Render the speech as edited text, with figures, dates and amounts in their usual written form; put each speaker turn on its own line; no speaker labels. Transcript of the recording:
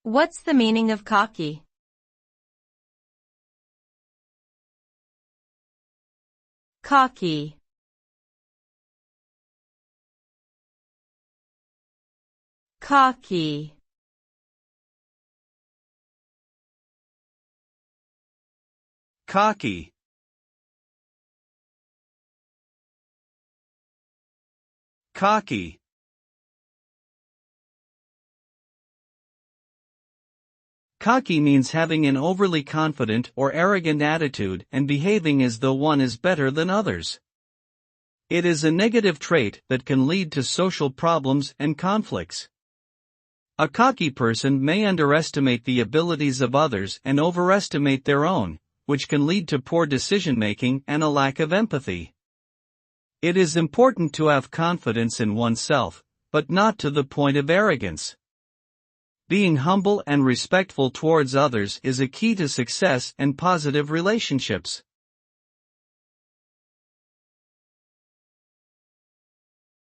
What's the meaning of cocky? Cocky. Cocky.
Cocky. Cocky. Cocky means having an overly confident or arrogant attitude and behaving as though one is better than others. It is a negative trait that can lead to social problems and conflicts. A cocky person may underestimate the abilities of others and overestimate their own, which can lead to poor decision-making and a lack of empathy. It is important to have confidence in oneself, but not to the point of arrogance. Being humble and respectful towards others is a key to success and positive relationships.